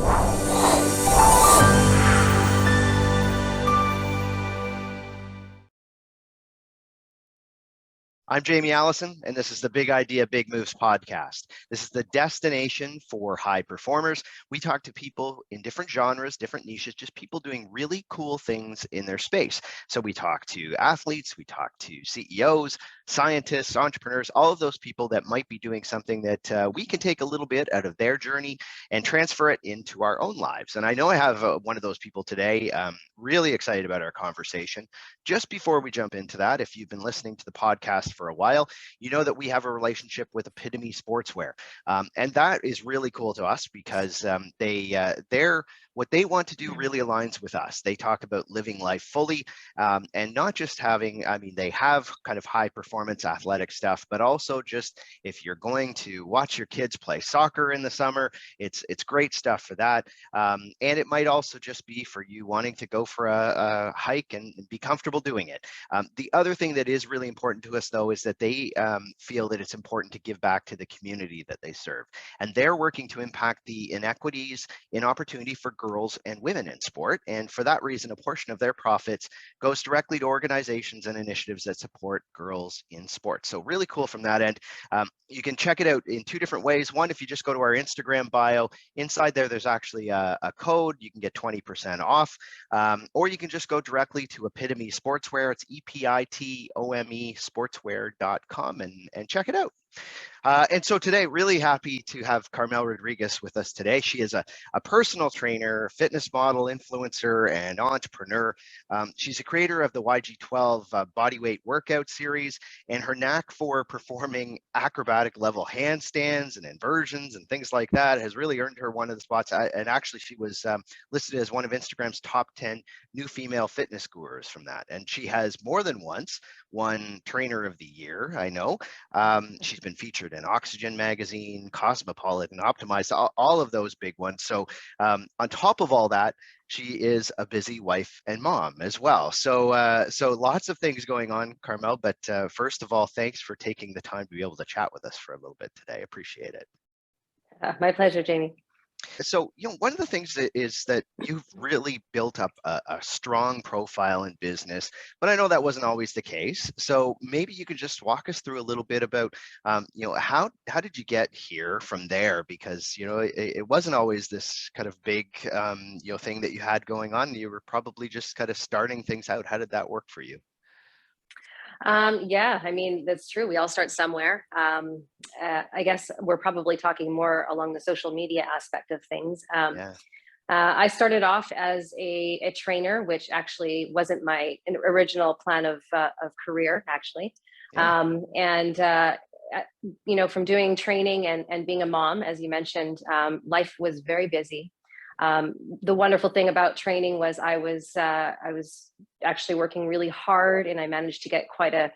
I'm Jamie Allison, and this is the Big Idea, Big Moves podcast. This is the destination for high performers. We talk to people in different genres, different niches, just people doing really cool things in their space. So we talk to athletes, we talk to CEOs, scientists, entrepreneurs, all of those people that might be doing something that we can take a little bit out of their journey and transfer it into our own lives. And I know I have one of those people today. Really excited about our conversation. Just before we jump into that, if you've been listening to the podcast for a while, you know that we have a relationship with Epitome Sportswear. And that is really cool to us because they're what they want to do really aligns with us. They talk about living life fully and not just having, they have kind of high performance athletic stuff, but also just if you're going to watch your kids play soccer in the summer, it's great stuff for that. And it might also just be for you wanting to go for a hike and be comfortable doing it. The other thing that is really important to us, though, is that they feel that it's important to give back to the community that they serve. And they're working to impact the inequities in opportunity for girls and women in sport. And for that reason, a portion of their profits goes directly to organizations and initiatives that support girls in sports. So really cool from that end. You can check it out in two different ways. One, if you just go to our Instagram bio, inside there's actually a code. You can get 20% off, or you can just go directly to Epitome Sportswear. It's EPITOME sportswear.com and check it out. And so today, really happy to have Carmel Rodriguez with us today. She is a personal trainer, fitness model, influencer, and entrepreneur. She's a creator of the YG12 bodyweight workout series, and her knack for performing acrobatic level handstands and inversions and things like that has really earned her one of the spots. And actually, she was listed as one of Instagram's top 10 new female fitness gurus from that. And she has more than once won Trainer of the Year, I know. She's been featured in Oxygen magazine, Cosmopolitan, Optimized, all of those big ones. So on top of all that, she is a busy wife and mom as well. So lots of things going on, Carmel. But first of all, thanks for taking the time to be able to chat with us for a little bit today. Appreciate it. My pleasure, Jamie. So, one of the things that is that you've really built up a strong profile in business, but I know that wasn't always the case. So maybe you could just walk us through a little bit about, how did you get here from there? Because, it wasn't always this kind of big, thing that you had going on. You were probably just kind of starting things out. How did that work for you? Yeah, that's true. We all start somewhere. I guess we're probably talking more along the social media aspect of things. Yeah. I started off as a trainer, which actually wasn't my original plan of career, actually. Yeah. From doing training and being a mom, as you mentioned, life was very busy. The wonderful thing about training was I was actually working really hard, and I managed to get quite a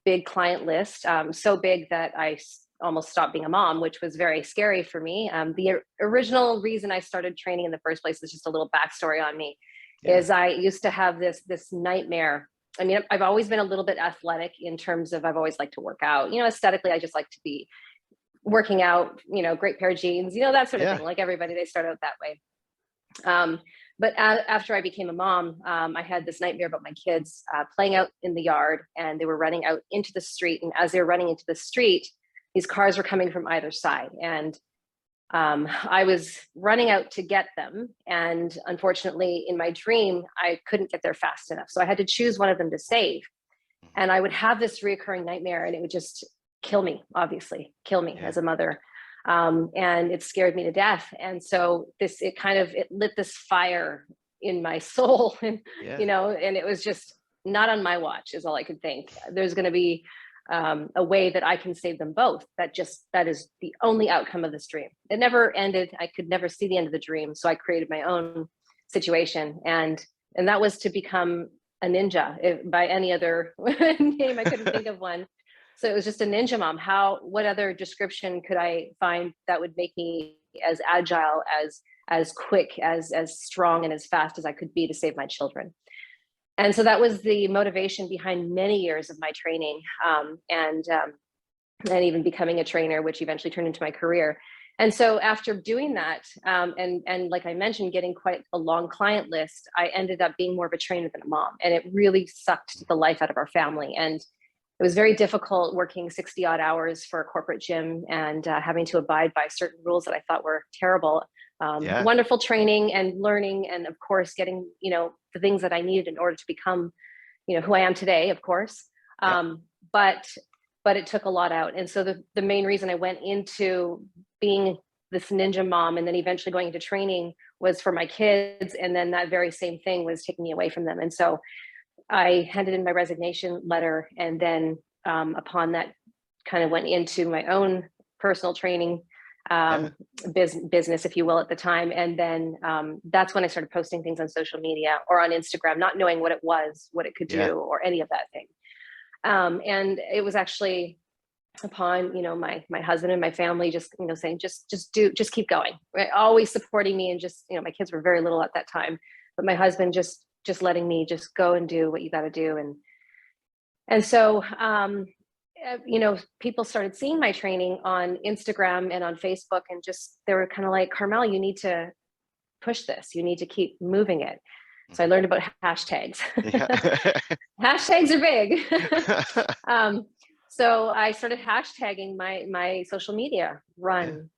big client list, so big that I almost stopped being a mom, which was very scary for me. The original reason I started training in the first place is just a little backstory on me. Yeah. Is I used to have this nightmare. I've always been a little bit athletic in terms of I've always liked to work out. Aesthetically, I just like to be working out. Great pair of jeans. That sort of thing. Like everybody, they start out that way. But after I became a mom, I had this nightmare about my kids playing out in the yard, and they were running out into the street. And as they were running into the street, these cars were coming from either side. And I was running out to get them. And unfortunately, in my dream, I couldn't get there fast enough. So I had to choose one of them to save. And I would have this reoccurring nightmare, and it would just kill me, obviously, as a mother. And it scared me to death. And so it lit this fire in my soul, and, and it was just not on my watch is all I could think. There's going to be a way that I can save them both. That is the only outcome of this dream. It never ended. I could never see the end of the dream. So I created my own situation. And that was to become a ninja. By any other name, I couldn't think of one. So it was just a ninja mom. What other description could I find that would make me as agile, as quick, as strong, and as fast as I could be to save my children? And so that was the motivation behind many years of my training, and even becoming a trainer, which eventually turned into my career. And so after doing that, and like I mentioned, getting quite a long client list, I ended up being more of a trainer than a mom. And it really sucked the life out of our family. And it was very difficult working 60 odd hours for a corporate gym and having to abide by certain rules that I thought were terrible. Wonderful training and learning, and of course, getting, the things that I needed in order to become, who I am today, of course. But it took a lot out. And so the main reason I went into being this ninja mom and then eventually going into training was for my kids. And then that very same thing was taking me away from them. And so I handed in my resignation letter. And then upon that, kind of went into my own personal training business, if you will, at the time. And then that's when I started posting things on social media or on Instagram, not knowing what it was, what it could do, or any of that thing. And it was actually upon, my husband and my family just, saying, just keep going, right? Always supporting me. And just, my kids were very little at that time, but my husband just letting me just go and do what you got to do. And so, people started seeing my training on Instagram and on Facebook, and they were kind of like, Carmel, you need to push this. You need to keep moving it. So I learned about hashtags. Hashtags are big. So I started hashtagging my social media: run,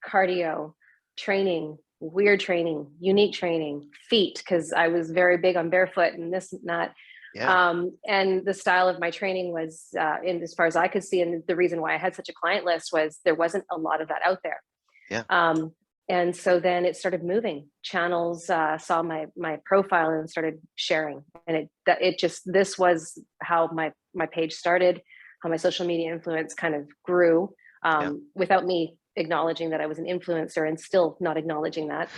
cardio, training, weird training, unique training, feet, because I was very big on barefoot and this and that. And the style of my training was, in as far as I could see, and the reason why I had such a client list was there wasn't a lot of that out there. And so then it started moving. Channels saw my profile and started sharing. And this was how my page started, how my social media influence kind of grew, without me acknowledging that I was an influencer, and still not acknowledging that.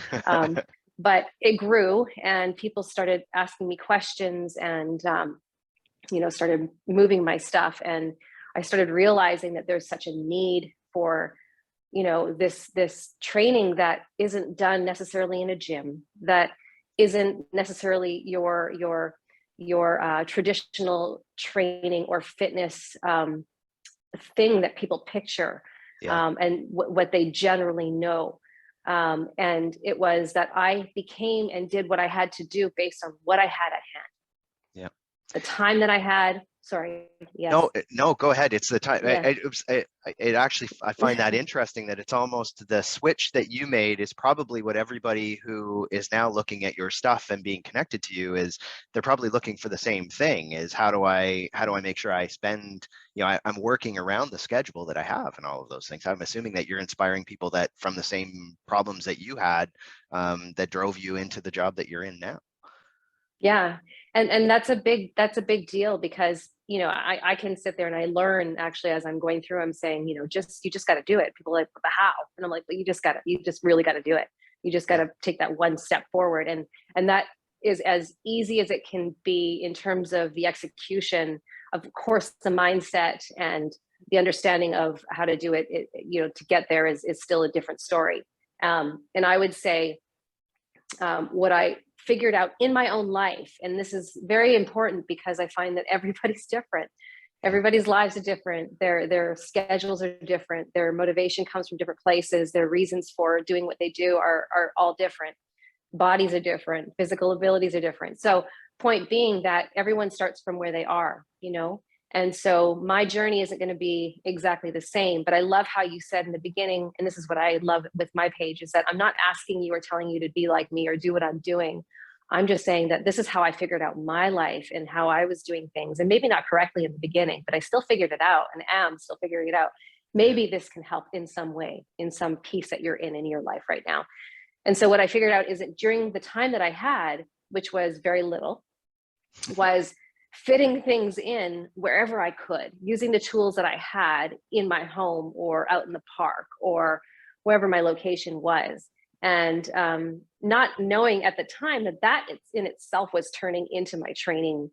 But it grew, and people started asking me questions, and started moving my stuff. And I started realizing that there's such a need for this training that isn't done necessarily in a gym, that isn't necessarily your traditional training or fitness thing that people picture, and what they generally know. And it was that I became and did what I had to do based on what I had at hand. The time that I had. Sorry. Yes. No, go ahead. It's the time. I find that interesting that it's almost the switch that you made is probably what everybody who is now looking at your stuff and being connected to you is. They're probably looking for the same thing: is how do I make sure I spend, I'm working around the schedule that I have and all of those things. I'm assuming that you're inspiring people that from the same problems that you had, that drove you into the job that you're in now. Yeah. And that's a big deal, because, I can sit there and I learn actually as I'm going through, I'm saying, you just got to do it. People are like, but how? And I'm like, but you just really got to do it. You just got to take that one step forward. And that is as easy as it can be in terms of the execution. Of course, the mindset and the understanding of how to do it, to get there is still a different story. And I would say, what I figured out in my own life, and this is very important because I find that everybody's different. Everybody's lives are different. Their schedules are different. Their motivation comes from different places. Their reasons for doing what they do are all different. Bodies are different. Physical abilities are different. So point being that everyone starts from where they are, And so my journey isn't going to be exactly the same, but I love how you said in the beginning, and this is what I love with my page, is that I'm not asking you or telling you to be like me or do what I'm doing. I'm just saying that this is how I figured out my life and how I was doing things, and maybe not correctly in the beginning, but I still figured it out and am still figuring it out. Maybe this can help in some way, in some piece that you're in your life right now. And so what I figured out is that during the time that I had, which was very little, was fitting things in wherever I could, using the tools that I had in my home or out in the park or wherever my location was. And not knowing at the time that in itself was turning into my training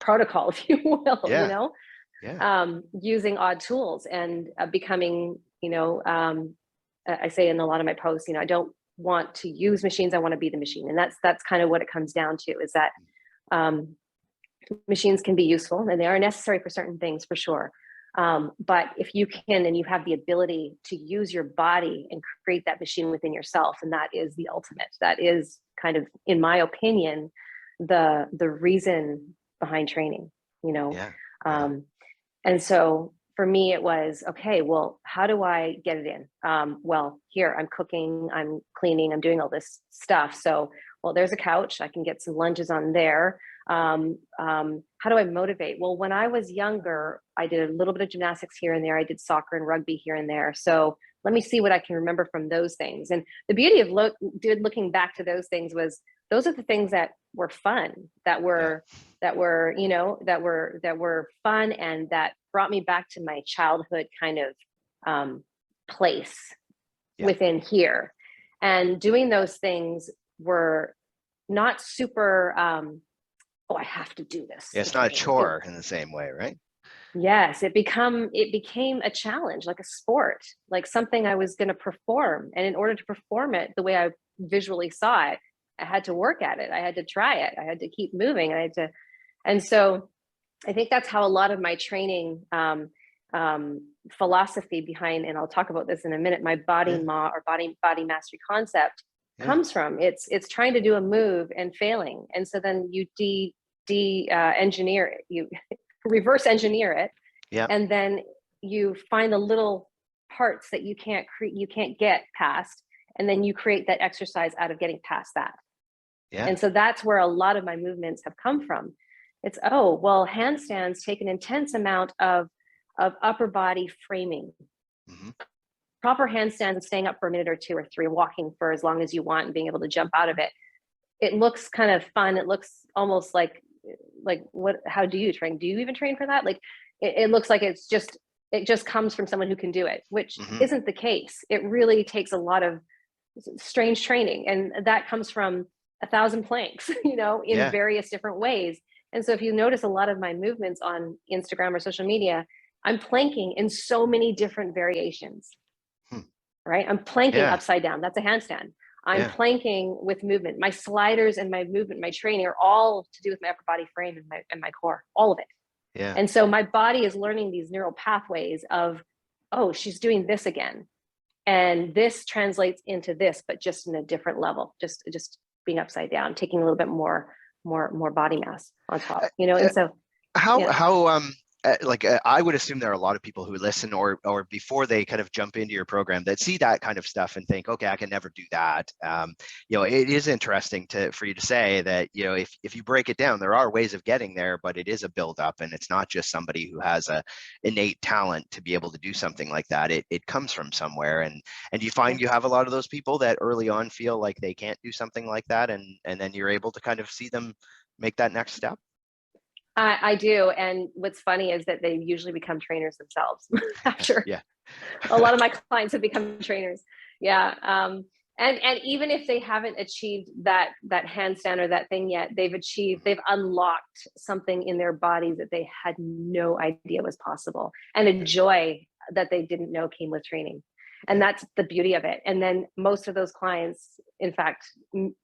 protocol, if you will, using odd tools and becoming, I say in a lot of my posts, I don't want to use machines. I want to be the machine. And that's kind of what it comes down to, is that machines can be useful and they are necessary for certain things, for sure. But if you can, and you have the ability to use your body and create that machine within yourself, and that is the ultimate, that is kind of, in my opinion, the reason behind training, you know? Yeah. And so for me, it was, okay, well, how do I get it in? Well, here I'm cooking, I'm cleaning, I'm doing all this stuff. So, well, there's a couch, I can get some lunges on there. How do I motivate? Well, when I was younger, I did a little bit of gymnastics here and there. I did soccer and rugby here and there. So let me see what I can remember from those things. And the beauty of looking back to those things was, those are the things that were fun, that were fun, and that brought me back to my childhood kind of place within here. And doing those things were not super, oh, I have to do this. Yeah, it's not a chore in the same way, right? Yes, it became a challenge, like a sport, like something I was going to perform. And in order to perform it the way I visually saw it, I had to work at it. I had to try it. I had to keep moving. And so I think that's how a lot of my training philosophy behind, and I'll talk about this in a minute, my body mastery concept comes from. It's trying to do a move and failing. And so then you engineer it, you reverse engineer it. Yeah. And then you find the little parts that you can't get past. And then you create that exercise out of getting past that. Yeah. And so that's where a lot of my movements have come from. It's, oh, well, handstands take an intense amount of upper body framing. Mm-hmm. Proper handstands, staying up for a minute or two or three, walking for as long as you want and being able to jump out of it. It looks kind of fun. It looks almost like what, how do you train? Do you even train for that? Like, it looks like it just comes from someone who can do it, which isn't the case. It really takes a lot of strange training. And that comes from 1,000 planks, in various different ways. And so if you notice a lot of my movements on Instagram or social media, I'm planking in so many different variations, right? I'm planking upside down. That's a handstand. I'm planking with movement. My sliders and my movement, my training are all to do with my upper body frame and my core, all of it. Yeah. And so my body is learning these neural pathways of, oh, she's doing this again. And this translates into this, but just in a different level, just being upside down, taking a little bit more body mass on top, and so I would assume there are a lot of people who listen or before they kind of jump into your program that see that kind of stuff and think, okay, I can never do that. It is interesting for you to say that, if you break it down, there are ways of getting there, but it is a buildup, and it's not just somebody who has a innate talent to be able to do something like that. It comes from somewhere, and you find you have a lot of those people that early on feel like they can't do something like that, and then you're able to kind of see them make that next step. I do. And what's funny is that they usually become trainers themselves after. Yeah. A lot of my clients have become trainers. Yeah. And even if they haven't achieved that handstand or that thing yet, they've unlocked something in their bodies that they had no idea was possible, and a joy that they didn't know came with training. And that's the beauty of it. And then most of those clients, in fact,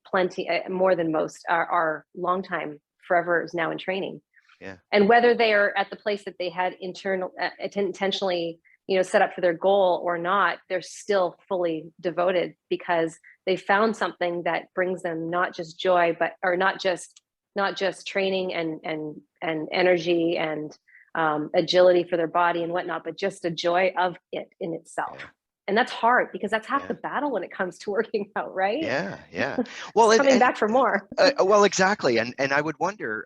plenty more than most, are longtime forevers now in training. Yeah. And whether they are at the place that they had intentionally, set up for their goal or not, they're still fully devoted because they found something that brings them not just joy, or not just training and energy and agility for their body and whatnot, but just a joy of it in itself. Yeah. And that's hard because that's half the battle when it comes to working out, right? Yeah. Well, coming back for more. Well, exactly. And I would wonder,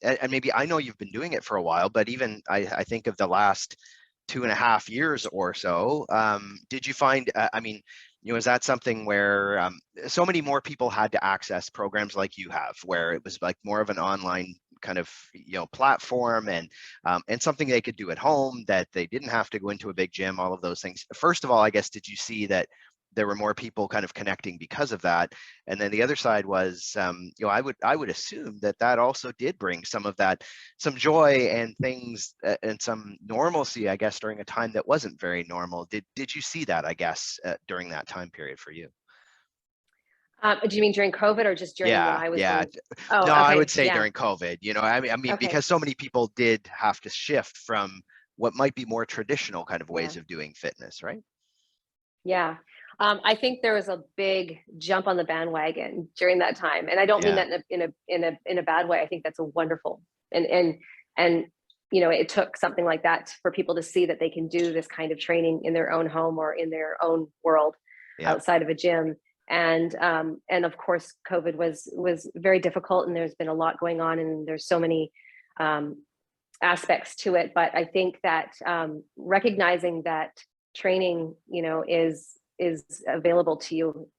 and maybe I know you've been doing it for a while, but even I think of the last 2.5 years or so, did you find, is that something where so many more people had to access programs like you have, where it was like more of an online kind of, platform and something they could do at home, that they didn't have to go into a big gym, all of those things? First of all, I guess, did you see that there were more people kind of connecting because of that? And then the other side was, I would assume that also did bring some joy and things and some normalcy, I guess, during a time that wasn't very normal. Did you see that, I guess, during that time period for you? Do you mean during COVID or just during when I was? Yeah. I would say during COVID, because so many people did have to shift from what might be more traditional kind of ways Yeah. of doing fitness, right? Yeah. I think there was a big jump on the bandwagon during that time. And I don't mean Yeah. that in a bad way. I think that's a wonderful, and you know, it took something like that for people to see that they can do this kind of training in their own home or in their own world Yeah. outside of a gym. And of course, COVID was very difficult, and there's been a lot going on, and there's so many aspects to it. But I think that recognizing that training, you know, is available to you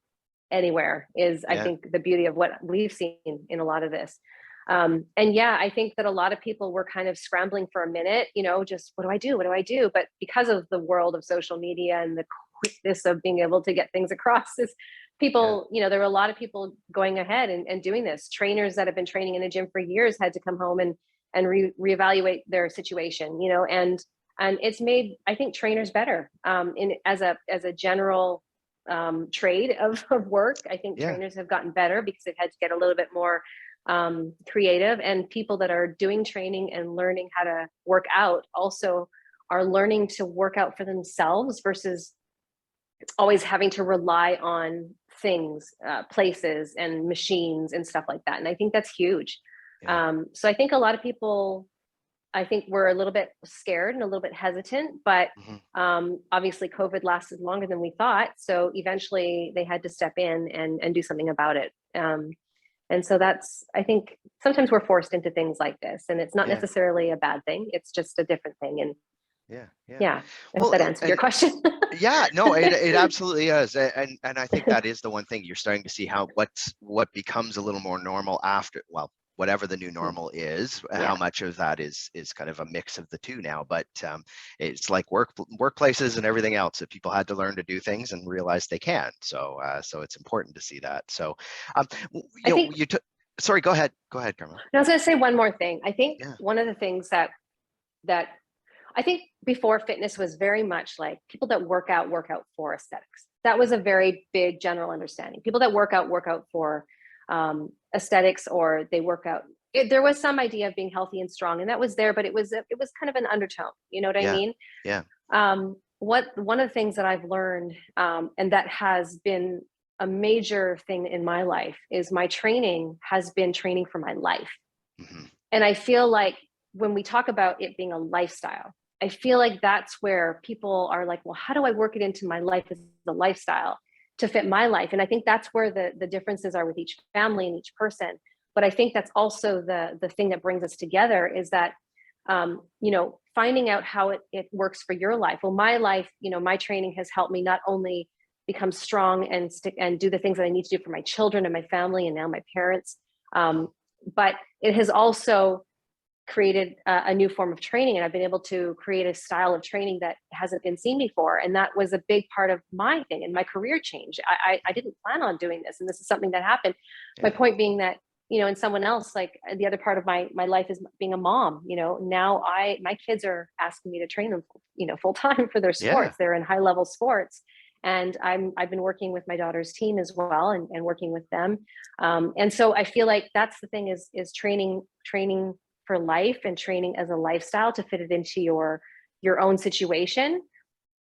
anywhere is, I Yeah. think, the beauty of what we've seen in a lot of this. And yeah, I think that a lot of people were kind of scrambling for a minute, you know, just what do I do? What do I do? But because of the world of social media and the quickness of being able to get things across, this people, you know, there were a lot of people going ahead and doing this. Trainers that have been training in a gym for years had to come home and reevaluate their situation, you know, and it's made, I think, trainers better in as a general trade of work. I think Yeah. trainers have gotten better because they've had to get a little bit more creative, and people that are doing training and learning how to work out also are learning to work out for themselves versus always having to rely on things, places and machines and stuff like that. And I think that's huge. Yeah. So I think a lot of people, I think, were a little bit scared and a little bit hesitant, but obviously COVID lasted longer than we thought. So eventually they had to step in and do something about it. And so that's, I think sometimes we're forced into things like this, and it's not Yeah. necessarily a bad thing. It's just a different thing. And Yeah. I hope that answered your question. Yeah, no, it absolutely is, and I think that is the one thing you're starting to see how what becomes a little more normal after, well, whatever the new normal is, how much of that is kind of a mix of the two now. But it's like workplaces and everything else that people had to learn to do things and realize they can. So so it's important to see that. So you know, sorry, go ahead, Carmel. I was going to say one more thing. I think Yeah. one of the things that I think before, fitness was very much like people that work out for aesthetics. That was a very big general understanding. People that work out for aesthetics, or they work out. There was some idea of being healthy and strong, and that was there, but it was kind of an undertone. You know what I mean? Yeah. One of the things that I've learned, and that has been a major thing in my life, is my training has been training for my life. And I feel like when we talk about it being a lifestyle, I feel like that's where people are like, well, how do I work it into my life as a lifestyle to fit my life? And I think that's where the differences are with each family and each person. But I think that's also the thing that brings us together, is that, you know, finding out how it works for your life. Well, my life, you know, my training has helped me not only become strong and do the things that I need to do for my children and my family and now my parents, but it has also created a new form of training, and I've been able to create a style of training that hasn't been seen before. And that was a big part of my thing and my career change. I didn't plan on doing this, and this is something that happened. My point being that, you know, and someone else, like the other part of my life is being a mom. You know, now my kids are asking me to train them, you know, full time for their sports. They're in high level sports. And I've been working with my daughter's team as well, and working with them. And so I feel like that's the thing, is training for life and training as a lifestyle to fit it into your own situation.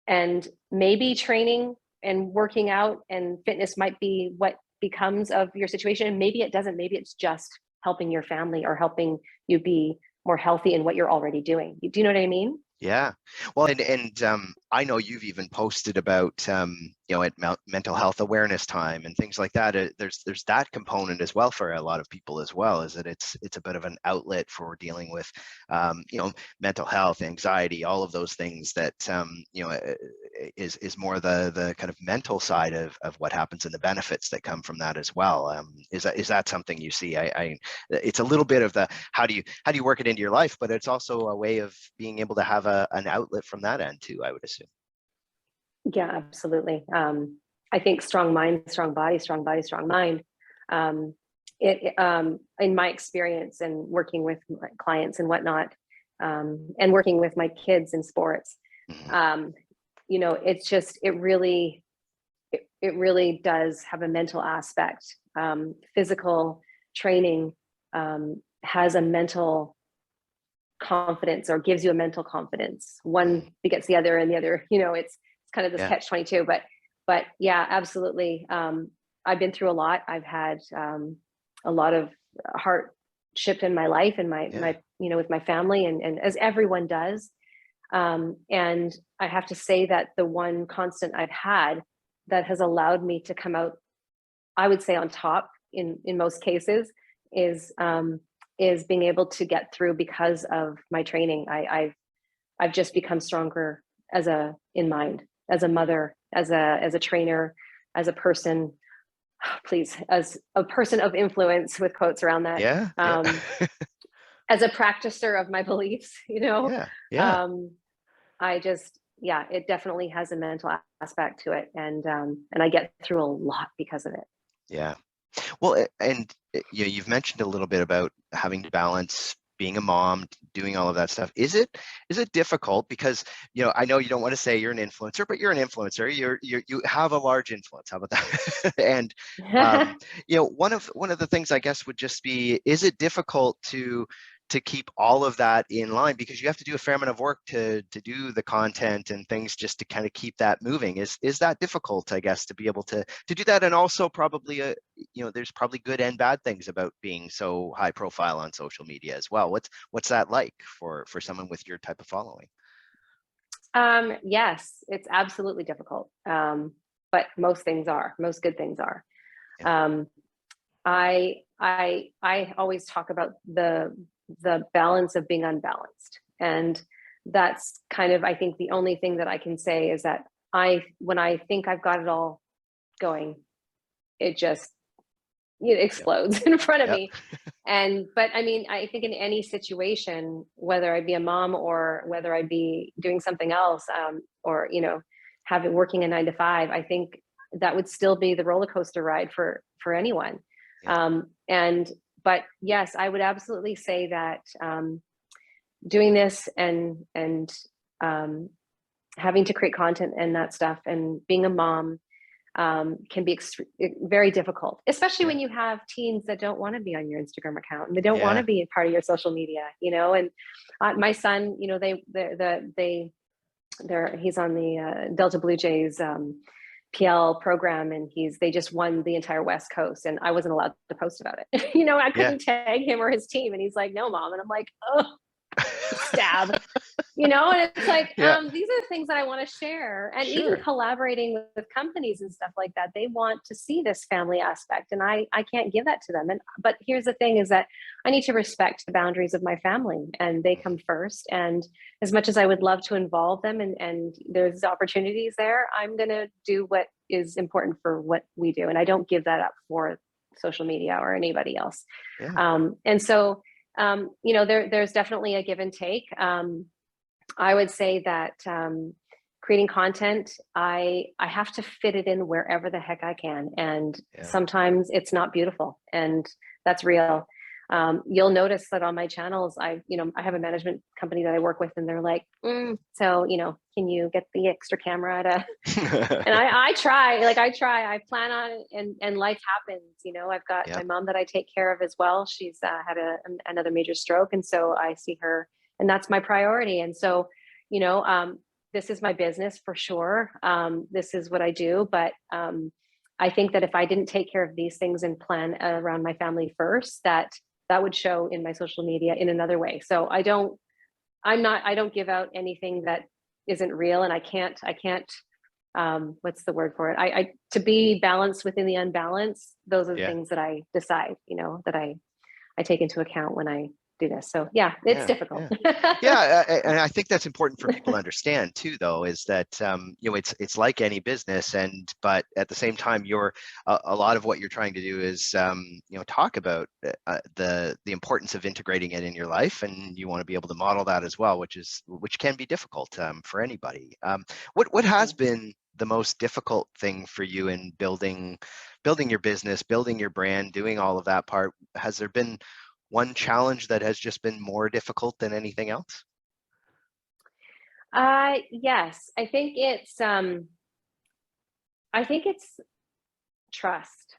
And maybe training and working out and fitness might be what becomes of your situation. And maybe it doesn't. Maybe it's just helping your family or helping you be more healthy in what you're already doing. Do you know what I mean? Yeah. Well, and I know you've even posted about, you know, at mental health awareness time and things like that. There's that component as well for a lot of people as well, is that it's a bit of an outlet for dealing with, you know, mental health, anxiety, all of those things that, you know, is more the kind of mental side of what happens and the benefits that come from that as well. Is that something you see? It's a little bit of the, how do you work it into your life, but it's also a way of being able to have an outlet from that end too, I would assume. Yeah, absolutely. I think strong mind, strong body, strong body, strong mind. In my experience and working with my clients and whatnot, and working with my kids in sports, you know, it's just, it really does have a mental aspect. Physical training has a mental confidence or gives you a mental confidence. One begets the other, and the other, it's kind of this catch-22. But yeah, absolutely. I've been through a lot. I've had a lot of hardship in my life and my with my family, and as everyone does. And I have to say that the one constant I've had that has allowed me to come out, I would say, on top in most cases, is being able to get through because of my training. I've just become stronger in mind, as a mother, as a trainer, as a person, please, as a person of influence, with quotes around that. As a practicer of my beliefs, I just, it definitely has a mental aspect to it. And I get through a lot because of it. Yeah. Well, and you've mentioned a little bit about having to balance being a mom, doing all of that stuff. Is it difficult? Because, I know you don't want to say you're an influencer, but you're an influencer. You have a large influence. How about that? And, one of the things I guess would just be, is it difficult to keep all of that in line, because you have to do a fair amount of work to do the content and things, just to kind of keep that moving? Is that difficult, I guess, to be able to do that? And also probably there's probably good and bad things about being so high profile on social media as well. What's that like for someone with your type of following? Yes, it's absolutely difficult. But most good things are. I always talk about the balance of being unbalanced. And that's kind of, I think, the only thing that I can say is that when I think I've got it all going, it just explodes in front of me. But I mean, I think in any situation, whether I be a mom or whether I be doing something else, or, working a 9 to 5, I think that would still be the roller coaster ride for anyone. But yes, I would absolutely say that doing this and having to create content and that stuff, and being a mom, can be very difficult, especially when you have teens that don't want to be on your Instagram account, and they don't want to be a part of your social media, And my son, he's on the Delta Blue Jays PL program, and they just won the entire West Coast, and I wasn't allowed to post about it. I couldn't tag him or his team, and he's like, "No, mom," and I'm like, "Oh, stab." And it's like, these are the things that I want to share. And even collaborating with companies and stuff like that, they want to see this family aspect, and I can't give that to them. But here's the thing, is that I need to respect the boundaries of my family, and they come first. And as much as I would love to involve them, and there's opportunities there, I'm going to do what is important for what we do. And I don't give that up for social media or anybody else. And so, there's definitely a give and take. I would say that creating content, I have to fit it in wherever the heck I can. And sometimes it's not beautiful, and that's real. You'll notice that on my channels, I have a management company that I work with, and they're like, so, can you get the extra camera and I try, I plan on it, and life happens. I've got my mom that I take care of as well. She's had another major stroke. And so I see her, and that's my priority. And so, this is my business for sure. This is what I do. But I think that if I didn't take care of these things and plan around my family first, that would show in my social media in another way. So I don't give out anything that isn't real. And I can't, what's the word for it? To be balanced within the unbalanced, those are the things that I decide, that I take into account when I do this. So it's difficult. And I think that's important for people to understand too, though, is that it's like any business, but at the same time, a lot of what you're trying to do is talk about the importance of integrating it in your life, and you want to be able to model that as well, which can be difficult for anybody. What has been the most difficult thing for you in building your business, building your brand, doing all of that part? Has there been one challenge that has just been more difficult than anything else? Yes, I think it's trust.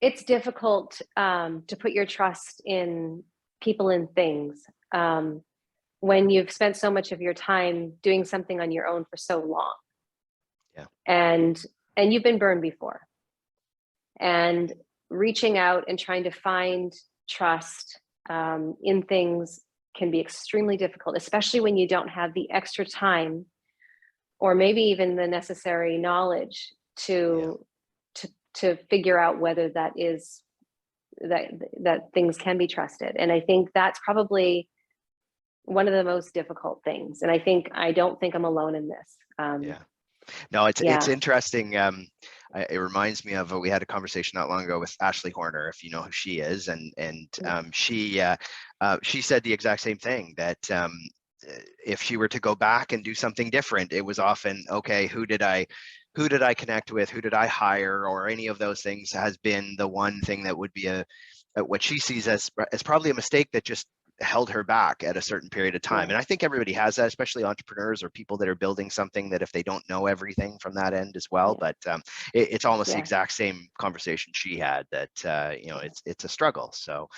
It's difficult to put your trust in people and things. when you've spent so much of your time doing something on your own for so long. Yeah. And you've been burned before. And reaching out and trying to find trust in things can be extremely difficult, especially when you don't have the extra time or maybe even the necessary knowledge to figure out whether that things can be trusted. And I think that's probably one of the most difficult things. And I don't think I'm alone in this. No, it's interesting. It reminds me of we had a conversation not long ago with Ashley Horner, if you know who she is, and she said the exact same thing, that if she were to go back and do something different, it was often, okay, who did I connect with, who did I hire, or any of those things has been the one thing that would be what she sees as probably a mistake that just held her back at a certain period of time. And I think everybody has that, especially entrepreneurs or people that are building something, that if they don't know everything from that end as well. But it's almost the exact same conversation she had, that it's a struggle. So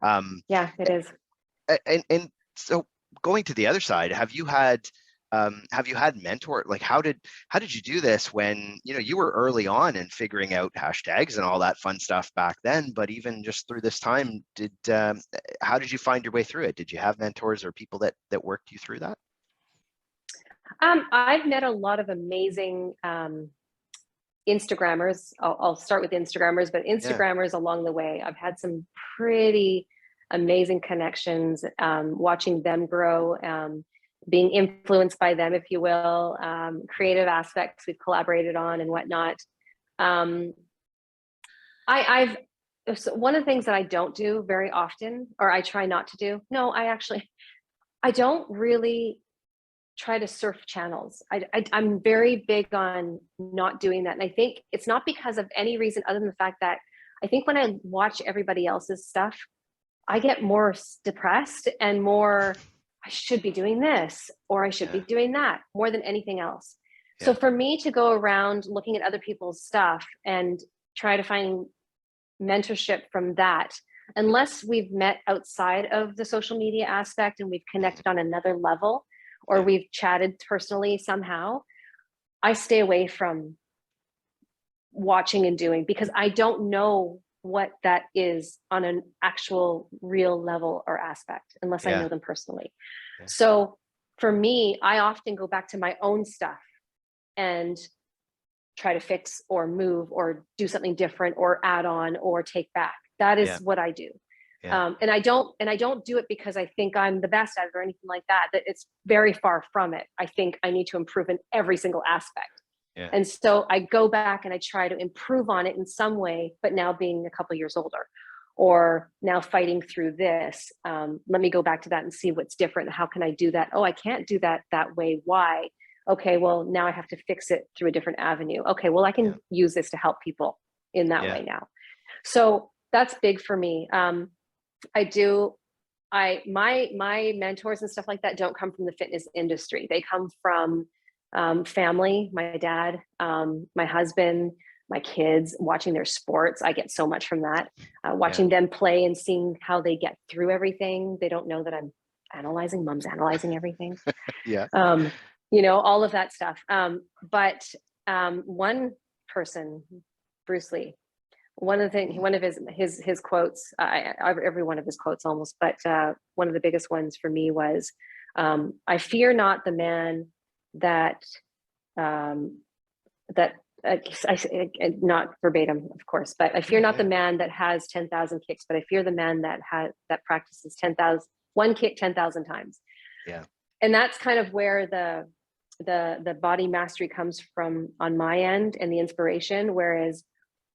it is. And so going to the other side, have you had mentor, like how did you do this when you were early on in figuring out hashtags and all that fun stuff back then, but even just through this time, how did you find your way through it? Did you have mentors or people that worked you through that? I've met a lot of amazing Instagrammers. I'll start with Instagrammers, but Instagrammers along the way. I've had some pretty amazing connections, watching them grow, being influenced by them, if you will, creative aspects we've collaborated on and whatnot. So one of the things that I don't do very often, or I try not to do, I don't really try to surf channels. I'm very big on not doing that. And I think it's not because of any reason other than the fact that I think when I watch everybody else's stuff, I get more depressed and more, I should be doing this, or I should be doing that, more than anything else. So for me to go around looking at other people's stuff and try to find mentorship from that, unless we've met outside of the social media aspect and we've connected on another level, or we've chatted personally somehow, I stay away from watching and doing, because I don't know what that is on an actual real level or aspect unless I know them personally. So for me, I often go back to my own stuff and try to fix or move or do something different or add on or take back. That is what I do. And I don't do it because I think I'm the best at it or anything like that. That it's very far from it. I think I need to improve in every single aspect. And so I go back and I try to improve on it in some way, but now being a couple years older, or now fighting through this, let me go back to that and see what's different. How can I do that? Oh, I can't do that way. Why? Okay, well, now I have to fix it through a different avenue. Okay, well, I can use this to help people in that way now. So that's big for me. My mentors and stuff like that don't come from the fitness industry. They come from family, my dad, my husband, my kids, watching their sports. I get so much from that. Watching them play and seeing how they get through everything. They don't know that I'm analyzing, mom's analyzing everything. All of that stuff. But one person, Bruce Lee, one of his quotes, every one of his quotes almost, but one of the biggest ones for me was, I fear not the man that not verbatim, of course, but I fear not the man that has 10,000 kicks, but I fear the man that practices 1 kick 10,000 times. And that's kind of where the body mastery comes from on my end, and the inspiration. Whereas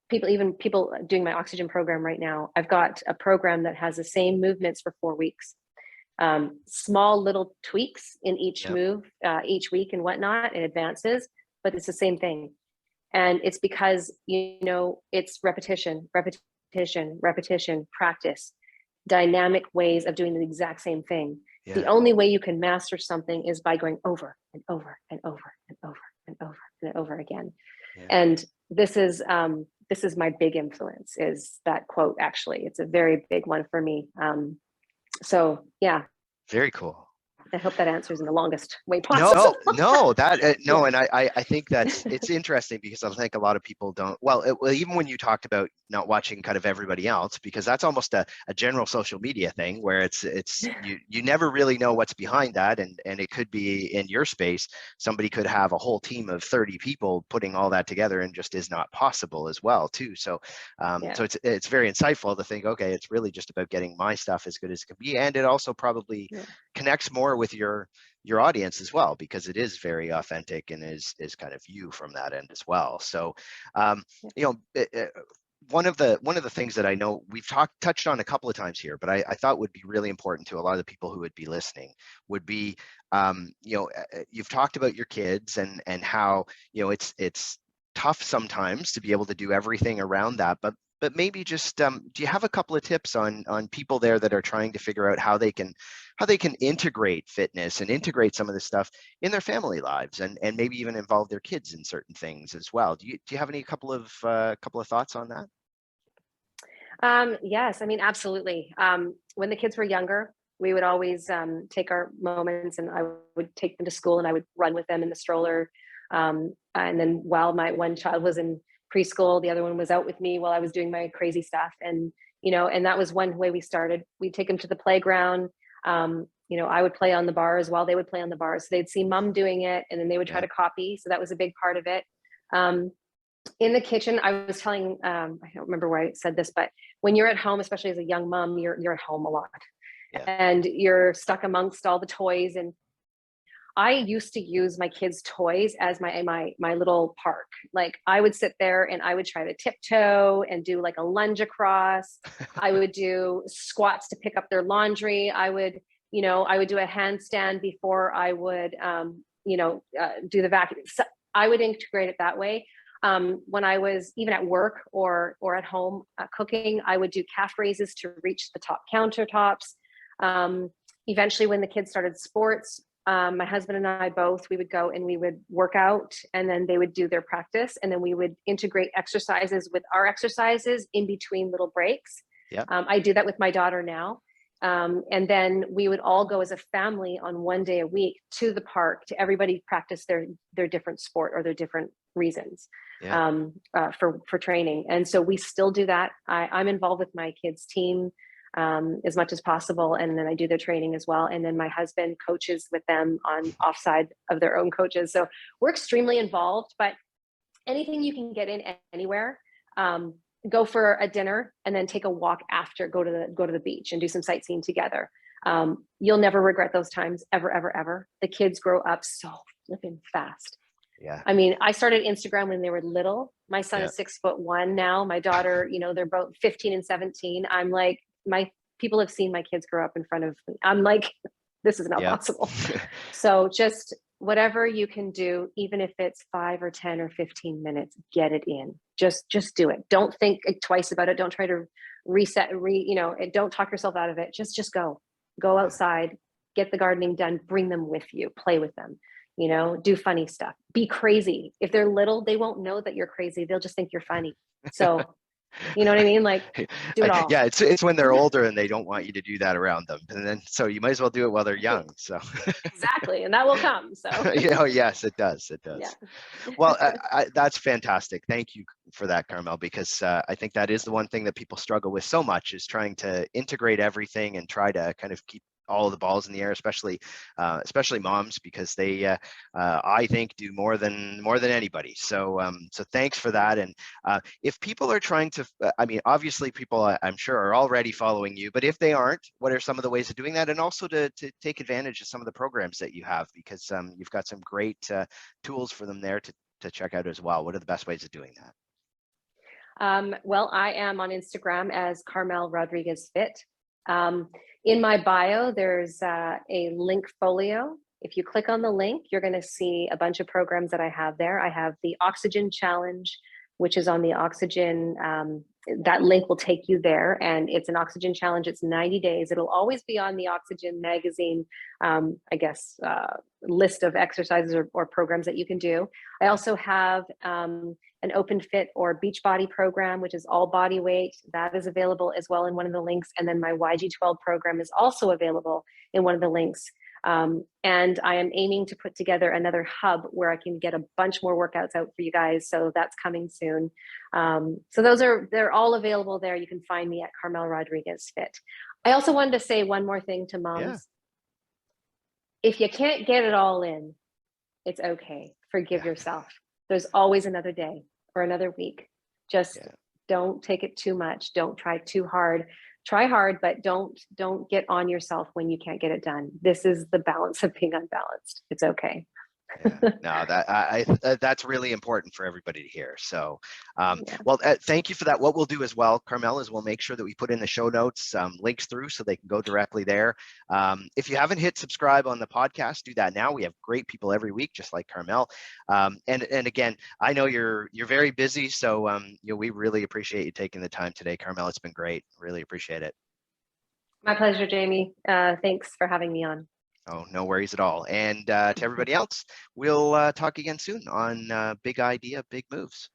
people doing my oxygen program right now, I've got a program that has the same movements for 4 weeks. Small little tweaks in each move, each week and whatnot, and advances, but it's the same thing. And it's because, it's repetition, practice, dynamic ways of doing the exact same thing. The only way you can master something is by going over and over and over and over and over and over again. And this is my big influence, is that quote. Actually, it's a very big one for me. So yeah. Very cool. I hope that answers in the longest way possible. No, no. Yeah. And I think it's interesting because I think a lot of people don't, well, even when you talked about not watching kind of everybody else, because that's almost a general social media thing where it's you never really know what's behind that. And it could be in your space, somebody could have a whole team of 30 people putting all that together and just is not possible as well too. So, so it's very insightful to think, okay, it's really just about getting my stuff as good as it can be. And it also probably connects more with your audience as well, because it is very authentic and is kind of you from that end as well. So one of the things that I know we've touched on a couple of times here, but I thought would be really important to a lot of the people who would be listening would be you've talked about your kids and how it's tough sometimes to be able to do everything around that, but maybe just do you have a couple of tips on people there that are trying to figure out how they can integrate fitness and integrate some of this stuff in their family lives and maybe even involve their kids in certain things as well? Do you have any couple of thoughts on that? Yes, I mean, absolutely. When the kids were younger, we would always take our moments, and I would take them to school and I would run with them in the stroller. And then while my one child was in preschool, the other one was out with me while I was doing my crazy stuff. And, and that was one way we started. We'd take them to the playground. I would play on the bars while they would play on the bars. So they'd see mom doing it and then they would try to copy. So that was a big part of it. In the kitchen, I was telling, I don't remember where I said this, but when you're at home, especially as a young mom, you're at home a lot and you're stuck amongst all the toys. And I used to use my kids' toys as my little park. Like I would sit there and I would try to tiptoe and do like a lunge across. I would do squats to pick up their laundry. I would do a handstand before I would, do the vacuum. So I would integrate it that way. When I was even at work or at home cooking, I would do calf raises to reach the top countertops. Eventually, when the kids started sports, my husband and I both, we would go and we would work out and then they would do their practice. And then we would integrate exercises with our exercises in between little breaks. Yeah. I do that with my daughter now. And then we would all go as a family on one day a week to the park to everybody practice their different sport or their different reasons for training. And so we still do that. I'm involved with my kids' team as much as possible. And then I do their training as well. And then my husband coaches with them on offside of their own coaches. So we're extremely involved, but anything you can get in anywhere, go for a dinner and then take a walk after, go to the beach and do some sightseeing together. You'll never regret those times ever, ever, ever. The kids grow up so flipping fast. Yeah. I mean, I started Instagram when they were little. My son is 6'1" now. My daughter, they're both 15 and 17. I'm like, my people have seen my kids grow up in front of me. I'm like, this is not possible. So just whatever you can do, even if it's 5 or 10 or 15 minutes, get it in. Just do it. Don't think twice about it. Don't try to reset, don't talk yourself out of it. Just go outside, get the gardening done, bring them with you, play with them, do funny stuff, be crazy. If they're little, they won't know that you're crazy. They'll just think you're funny. So you know what I mean? Like, do it all. Yeah, it's when they're older and they don't want you to do that around them, and then so you might as well do it while they're young. So exactly, and that will come. So yes, it does. Yeah. Well, that's fantastic. Thank you for that, Carmel, because I think that is the one thing that people struggle with so much is trying to integrate everything and try to kind of keep all of the balls in the air, especially moms, because they I think do more than anybody. So so thanks for that. And if people are trying to, obviously people I'm sure are already following you, but if they aren't, what are some of the ways of doing that? And also to take advantage of some of the programs that you have, because you've got some great tools for them there to check out as well. What are the best ways of doing that? Well, I am on Instagram as Carmel Rodriguez Fit. In my bio, there's a link folio. If you click on the link, you're going to see a bunch of programs that I have there. I have the Oxygen Challenge, which is on the Oxygen. That link will take you there, and it's an Oxygen Challenge. It's 90 days. It'll always be on the Oxygen magazine, list of exercises or programs that you can do. I also have an open fit or beach body program, which is all body weight. That is available as well in one of the links. And then my YG12 program is also available in one of the links. And I am aiming to put together another hub where I can get a bunch more workouts out for you guys. So that's coming soon. So they're all available there. You can find me at Carmel Rodriguez Fit. I also wanted to say one more thing to moms. Yeah. If you can't get it all in, it's okay. Forgive yourself. There's always another day or another week. Just don't take it too much. Don't try too hard. Try hard, but don't get on yourself when you can't get it done. This is the balance of being unbalanced. It's okay. No, that's really important for everybody to hear. So, well, thank you for that. What we'll do as well, Carmel, is we'll make sure that we put in the show notes links through so they can go directly there. If you haven't hit subscribe on the podcast, do that now. We have great people every week, just like Carmel. And again, I know you're very busy, so we really appreciate you taking the time today, Carmel. It's been great. Really appreciate it. My pleasure, Jamie. Thanks for having me on. Oh, no worries at all. And to everybody else, we'll talk again soon on Big Idea, Big Moves.